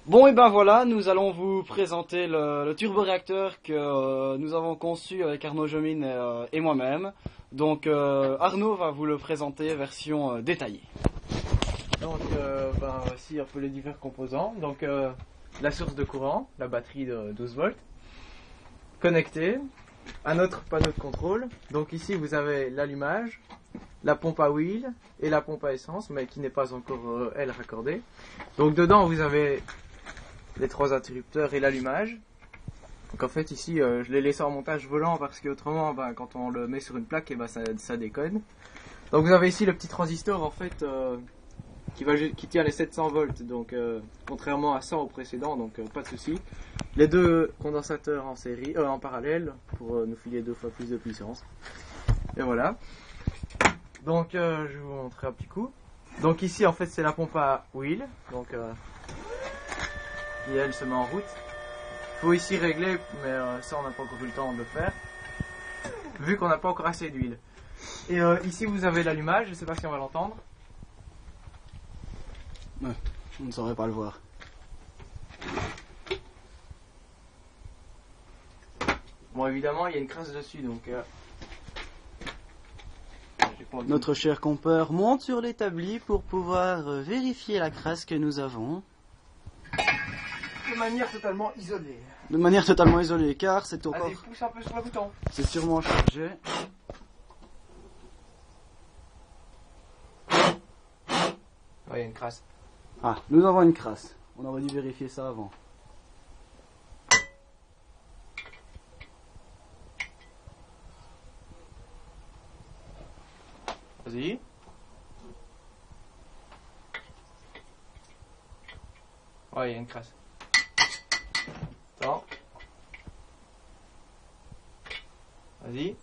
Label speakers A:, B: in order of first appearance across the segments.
A: Bon et ben voilà, nous allons vous présenter le turboréacteur que nous avons conçu avec Arnaud Jomine et moi-même. Donc Arnaud va vous le présenter version détaillée.
B: Donc voici un peu les divers composants. Donc la source de courant, la batterie de 12 volts, connectée à notre panneau de contrôle. Donc ici vous avez l'allumage, la pompe à huile et la pompe à essence, mais qui n'est pas encore elle raccordée. Donc dedans vous avez les trois interrupteurs et l'allumage. Donc en fait ici je l'ai laissé en montage volant parce qu'autrement quand on le met sur une plaque ça déconne. Donc vous avez ici le petit transistor en fait qui tient les 700 volts, donc contrairement à 100 au précédent, donc pas de souci. Les deux condensateurs en série, en parallèle pour nous filer 2 fois plus de puissance. Et voilà. Donc je vais vous montrer un petit coup. Donc ici en fait c'est la pompe à huile, donc qui elle se met en route. Il faut ici régler, mais ça on n'a pas encore eu le temps de le faire, vu qu'on n'a pas encore assez d'huile. Et ici vous avez l'allumage, je ne sais pas si on va l'entendre.
A: Ouais, on ne saurait pas le voir.
B: Bon évidemment il y a une crasse dessus, donc
A: Notre cher compère monte sur l'établi pour pouvoir vérifier la crasse que nous avons.
B: De manière totalement isolée.
A: De manière totalement isolée, car c'est encore...
B: Allez, pousse un peu sur le bouton.
A: C'est sûrement chargé.
B: Ouais, il y a une crasse.
A: Ah, nous avons une crasse. On aurait dû vérifier ça avant.
B: Vas-y. Ouais, il y a une crasse. Attends. Vas-y.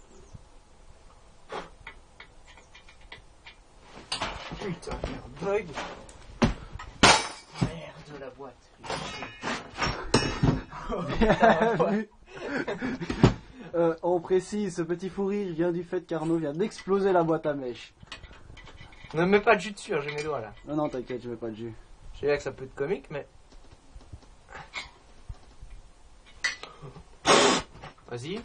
B: Putain, bug. Merde, la boîte.
A: On précise, ce petit fou rire vient du fait qu'Arnaud vient d'exploser la boîte à mèche.
B: Ne mets pas de jus dessus, hein, j'ai mes doigts là.
A: Non, non, t'inquiète, je veux pas de jus.
B: Je sais bien que ça peut être comique, mais... Vas-y.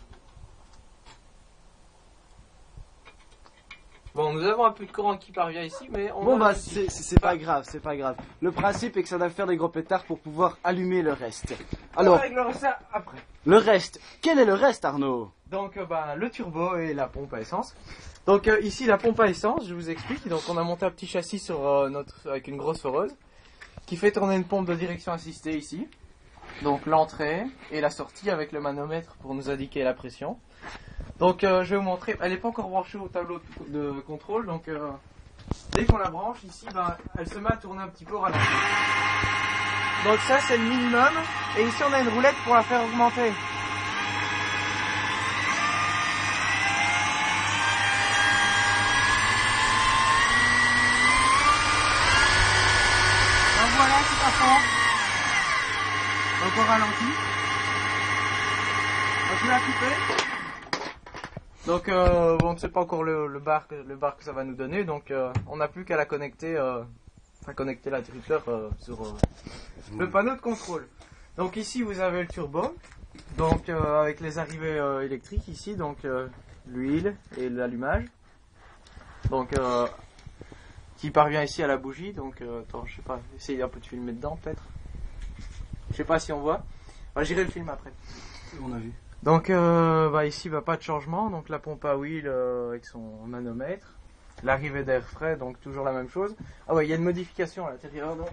B: Bon, nous avons un peu de courant qui parvient ici, mais on...
A: Bon bah, c'est pas grave, c'est pas grave. Le principe est que ça doit faire des gros pétards pour pouvoir allumer le reste. Alors,
B: on réglera ça après.
A: le reste, quel est le reste, Arnaud?
B: Donc le turbo et la pompe à essence. Donc ici la pompe à essence, je vous explique. Donc on a monté un petit châssis sur avec une grosse foreuse qui fait tourner une pompe de direction assistée ici. Donc l'entrée et la sortie avec le manomètre pour nous indiquer la pression. Donc je vais vous montrer, elle n'est pas encore branchée au tableau de contrôle, donc dès qu'on la branche ici, elle se met à tourner un petit peu au ralenti. Donc ça c'est le minimum, et ici on a une roulette pour la faire augmenter. Donc voilà, tout à fond. Donc on ralentit. Donc je vais la couper. Donc bon, c'est pas encore le bar que ça va nous donner, donc on n'a plus qu'à la connecter, connecter l'interrupteur sur le panneau de contrôle. Donc ici vous avez le turbo, donc avec les arrivées électriques ici, donc l'huile et l'allumage, donc qui parvient ici à la bougie. Donc attends, je sais pas, essayer un peu de filmer dedans peut-être. Je sais pas si on voit. J'irai le film après.
A: On a vu.
B: Donc ici pas de changement, donc la pompe à huile avec son manomètre, l'arrivée d'air frais, donc toujours la même chose. Ah ouais, il y a une modification à l'intérieur donc.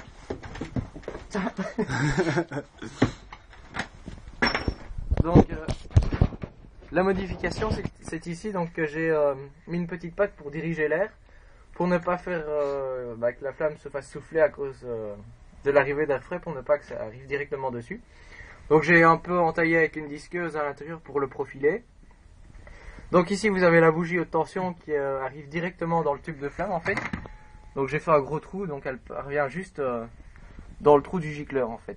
B: Donc la modification c'est ici donc que j'ai mis une petite patte pour diriger l'air, pour ne pas faire que la flamme se fasse souffler à cause de l'arrivée d'air frais, pour ne pas que ça arrive directement dessus. Donc j'ai un peu entaillé avec une disqueuse à l'intérieur pour le profiler. Donc ici vous avez la bougie haute tension qui arrive directement dans le tube de flamme en fait. Donc j'ai fait un gros trou, donc elle parvient juste dans le trou du gicleur en fait.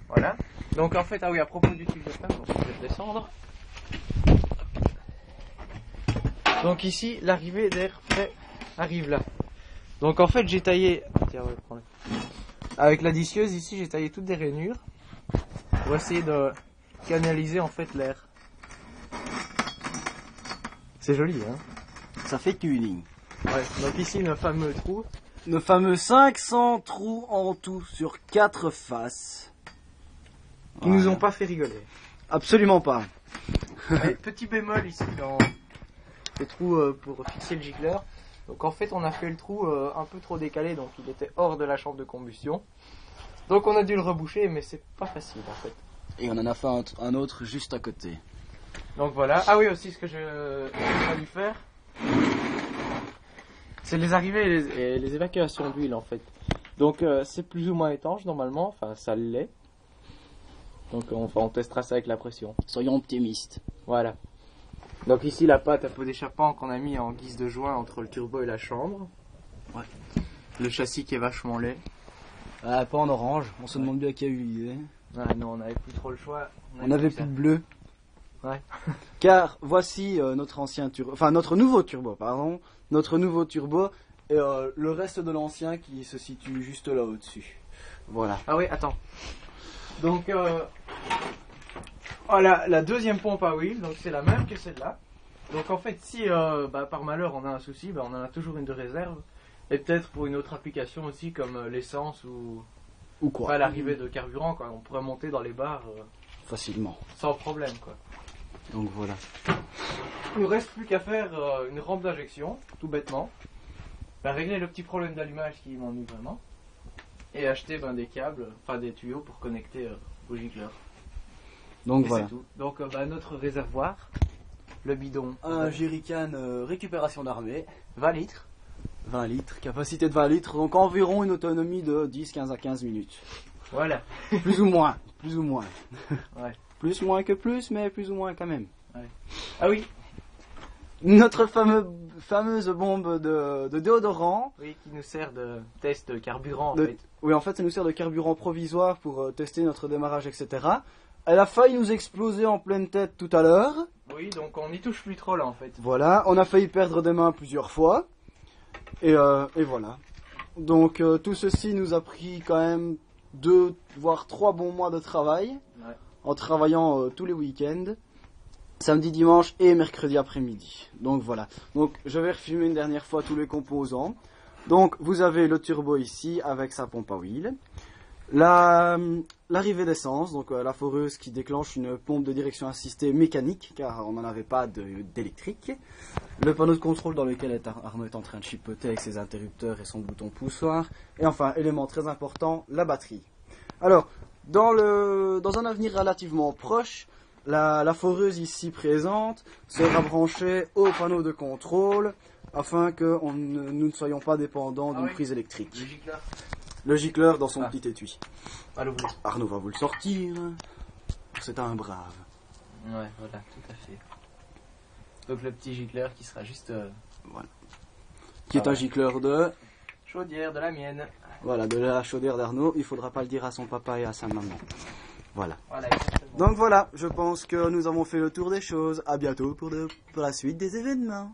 B: Voilà. Donc en fait, ah oui, à propos du tube de flamme, donc je vais descendre. Donc ici l'arrivée d'air frais arrive là. Donc en fait j'ai taillé... Tiens, ouais, prends-le. Avec la disqueuse ici, j'ai taillé toutes des rainures pour essayer de canaliser en fait l'air. C'est joli, hein?
A: Ça fait tuning.
B: Ouais, donc ici le fameux trou.
A: Nos fameux 500 trous en tout sur 4 faces.
B: Qui nous ont pas fait rigoler.
A: Absolument pas.
B: Et petit bémol ici dans les trous pour fixer le gicleur. Donc en fait on a fait le trou un peu trop décalé, donc il était hors de la chambre de combustion. Donc on a dû le reboucher, mais c'est pas facile en fait.
A: Et on en a fait un autre juste à côté.
B: Donc voilà. Ah oui, aussi ce que j'ai dû faire, c'est les arrivées et les évacuations d'huile en fait. Donc c'est plus ou moins étanche normalement, enfin ça l'est. Donc on testera ça avec la pression.
A: Soyons optimistes.
B: Voilà. Donc ici la pâte à pot d'échappement qu'on a mis en guise de joint entre le turbo et la chambre.
A: Ouais.
B: Le châssis qui est vachement laid.
A: Ah, pas en orange, on se demande bien qui a eu l'idée.
B: Ah non, on n'avait plus trop le choix.
A: On avait plus de bleu.
B: Ouais.
A: Car voici notre ancien turbo, enfin notre nouveau turbo, pardon. Notre nouveau turbo et le reste de l'ancien qui se situe juste là au-dessus. Voilà.
B: Ah oui, attends. Donc voilà, la deuxième pompe à huile, donc c'est la même que celle-là. Donc en fait, si par malheur on a un souci, on en a toujours une de réserve. Et peut-être pour une autre application aussi, comme l'essence ou
A: quoi.
B: enfin, l'arrivée de carburant, quoi. On pourrait monter dans les barres
A: facilement.
B: Sans problème, quoi.
A: Donc voilà.
B: Il ne reste plus qu'à faire une rampe d'injection, tout bêtement. Régler le petit problème d'allumage qui m'ennuie vraiment. Et acheter des câbles, enfin des tuyaux pour connecter au gicleur.
A: Donc
B: et
A: voilà.
B: Tout. Donc notre réservoir, le bidon.
A: Un jerrycan récupération d'armée.
B: 20 litres.
A: 20 litres, capacité de 20 litres, donc environ une autonomie de 10-15 à 15 minutes.
B: Voilà.
A: Plus ou moins, plus ou moins.
B: Ouais.
A: Plus moins que plus, mais plus ou moins quand même.
B: Ouais. Ah oui.
A: Notre fameuse bombe de déodorant.
B: Oui, qui nous sert de test carburant en fait.
A: Oui, en fait, ça nous sert de carburant provisoire pour tester notre démarrage, etc. Elle a failli nous exploser en pleine tête tout à l'heure.
B: Oui, donc on n'y touche plus trop là en fait.
A: Voilà, on a failli perdre des mains plusieurs fois. Et voilà. Donc tout ceci nous a pris quand même 2 voire 3 bons mois de travail.
B: Ouais.
A: En travaillant tous les week-ends. Samedi, dimanche et mercredi après-midi. Donc voilà. Donc je vais refilmer une dernière fois tous les composants. Donc vous avez le turbo ici avec sa pompe à huile. L'arrivée d'essence, donc la foreuse qui déclenche une pompe de direction assistée mécanique, car on n'en avait pas d'électrique. Le panneau de contrôle dans lequel Arnaud est en train de chipoter avec ses interrupteurs et son bouton poussoir. Et enfin, élément très important, la batterie. Alors, dans un avenir relativement proche, la foreuse ici présente sera branchée au panneau de contrôle afin que nous ne soyons pas dépendants d'une prise électrique.
B: Le gicleur.
A: Le gicleur dans son petit étui.
B: Allez-y.
A: Arnaud va vous le sortir. C'est un brave.
B: Ouais, voilà, tout à fait. Donc le petit gicleur qui sera juste...
A: Voilà. Qui est un gicleur de...
B: chaudière de la mienne.
A: Voilà, de la chaudière d'Arnaud. Il faudra pas le dire à son papa et à sa maman. Voilà.
B: Voilà, exactement.
A: Donc voilà, je pense que nous avons fait le tour des choses. À bientôt pour la suite des événements.